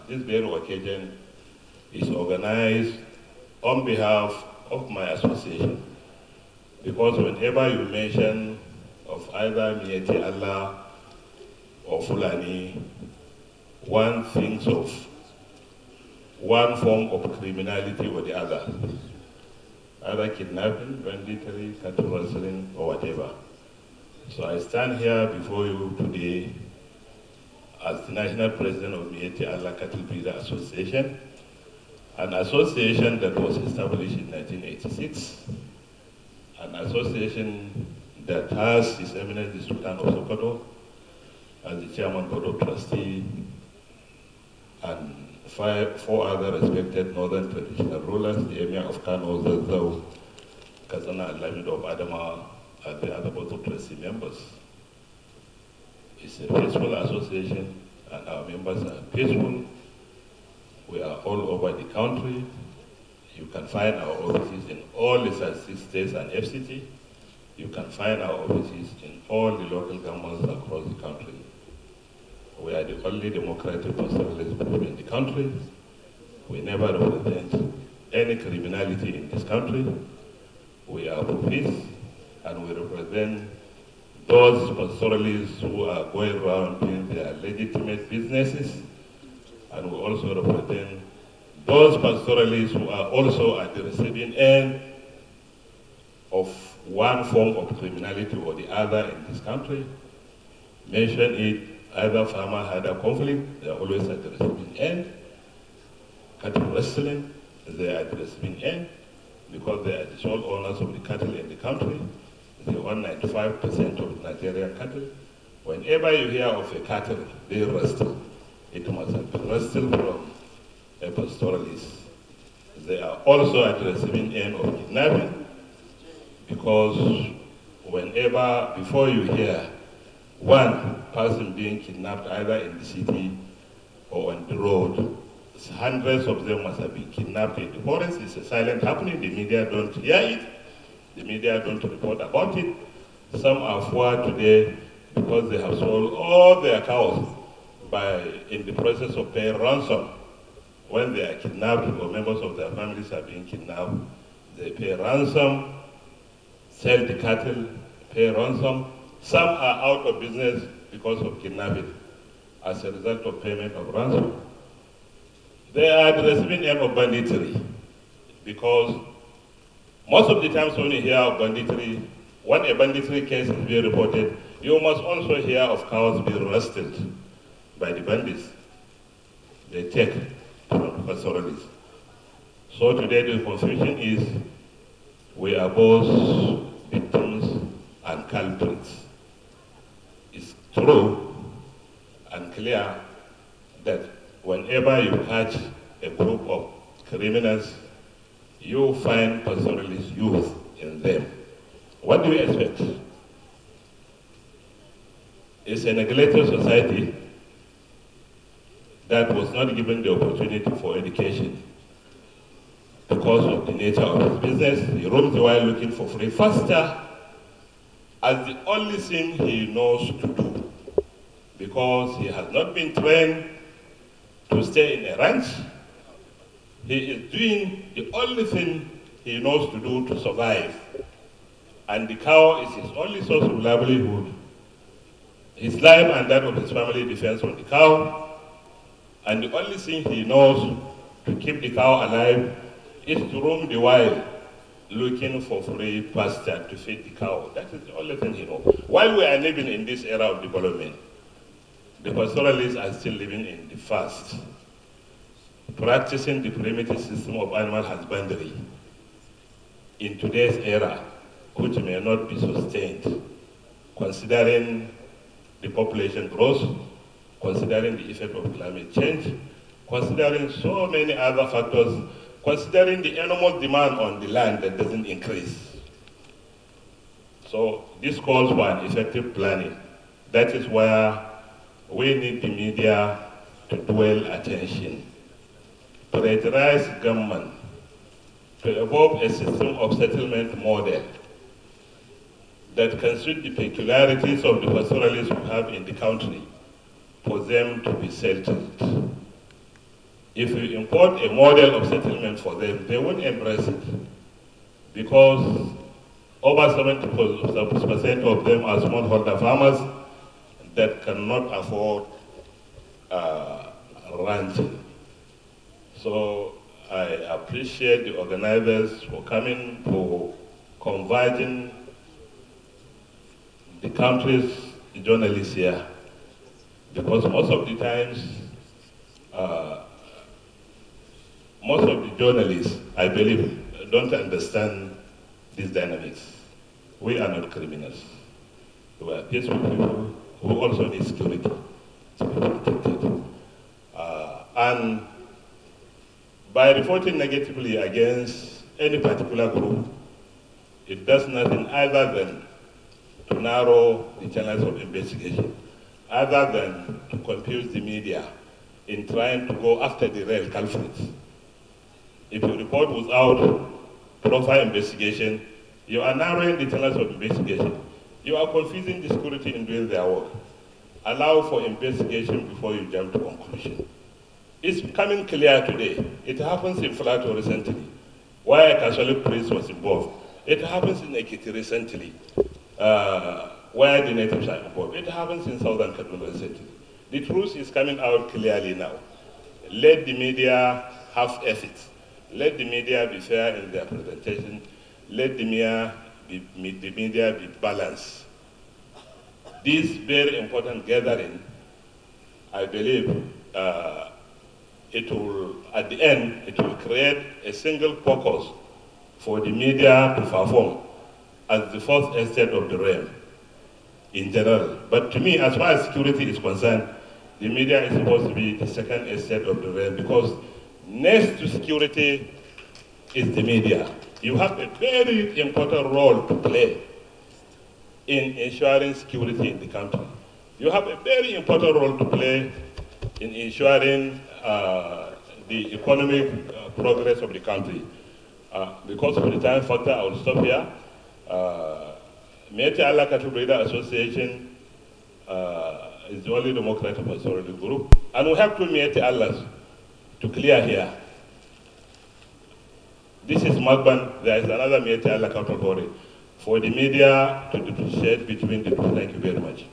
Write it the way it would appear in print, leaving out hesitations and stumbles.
this very occasion is organized on behalf of my association. Because whenever you mention of either Miyeti Allah or Fulani, one thinks of one form of criminality or the other, either kidnapping, banditry, cattle rustling, or whatever. So I stand here before you today as the National President of Miyeti Allah Cattle Breeder Association, an association that was established in 1986, an association that has His Eminence the Sultan of Sokoto as the Chairman Board of Trustee, and four other respected northern traditional rulers, the Emir of Kano, Zazzau, Kazana Al-Lamid of Adama, and the other Board of Trustee members. It's a peaceful association, and our members are peaceful. We are all over the country. You can find our offices in all the 6 states and FCT. You can find our offices in all the local governments across the country. We are the only democratic pastoralist group in the country. We never represent any criminality in this country. We are for peace, and we represent those pastoralists who are going around doing their legitimate businesses, and we also represent those pastoralists who are also at the receiving end of one form of criminality or the other in this country. Mention it, either farmer had a conflict, they are always at the receiving end. Cattle wrestling, they are at the receiving end because they are the sole owners of the cattle in the country. They own 95% of Nigerian cattle. Whenever you hear of a cattle, they wrestle. It must have been wrestled from a pastoralist. They are also at the receiving end of kidnapping, because whenever, before you hear one person being kidnapped either in the city or on the road, hundreds of them must have been kidnapped in the forest. It's a silent happening. The media don't hear it. The media don't report about it. Some are poor today because they have sold all their cows in the process of paying ransom. When they are kidnapped or members of their families are being kidnapped, they pay ransom, sell the cattle, pay ransom. Some are out of business because of kidnapping as a result of payment of ransom. They are the receiving end of banditry, because most of the times when you hear of banditry, when a banditry case is being reported, you must also hear of cows being wrestled by the bandits. They take from the pastoralists. So today the confusion is we are both victims and culprits. It's true and clear that whenever you catch a group of criminals, you find pastoralist youth in them. What do you expect? It's a neglected society that was not given the opportunity for education because of the nature of his business. He roams while looking for free faster as the only thing he knows to do, because he has not been trained to stay in a ranch. He is doing the only thing he knows to do to survive. And the cow is his only source of livelihood. His life and that of his family depends on the cow. And the only thing he knows to keep the cow alive is to roam the wild, looking for free pasture to feed the cow. That is the only thing he knows. While we are living in this era of development, the pastoralists are still living in the past, practicing the primitive system of animal husbandry in today's era, which may not be sustained, considering the population growth, considering the effect of climate change, considering so many other factors, considering the animal demand on the land that doesn't increase. So this calls for an effective planning. That is where we need the media to dwell attention, prioritize government, to evolve a system of settlement model that can suit the peculiarities of the pastoralists we have in the country, for them to be settled. If we import a model of settlement for them, they won't embrace it because over 70% of them are smallholder farmers that cannot afford ranching. So I appreciate the organizers for coming, for converging the country's journalists here, because most of the times, most of the journalists, I believe, don't understand these dynamics. We are not criminals. We are peaceful people who also need security to be protected. And by reporting negatively against any particular group, it does nothing other than to narrow the channels of investigation, other than to confuse the media in trying to go after the real culprits. If you report without proper investigation, you are narrowing the channels of investigation. You are confusing the security in doing their work. Allow for investigation before you jump to conclusion. It's becoming clear today. It happens in Fulato recently, where a Catholic priest was involved. It happens in Ekiti recently, where the natives are involved. It happens in Southern Kaduna recently. The truth is coming out clearly now. Let the media have ethics. Let the media be fair in their presentation. Let the media be balanced. This very important gathering, I believe, it will, at the end, it will create a single focus for the media to perform as the first estate of the realm in general. But to me, as far as security is concerned, the media is supposed to be the second estate of the realm, because next to security is the media. You have a very important role to play in ensuring security in the country. You have a very important role to play in ensuring the economic progress of the country. Because of the time factor, I will stop here. Miyeti Allah Cattle Breeder Association is the only democratic authority group, and we have two Miyeti Allahs to clear here. This is Magban, there is another Miyeti Allah Cattle Body. For the media to differentiate between the two, thank you very much.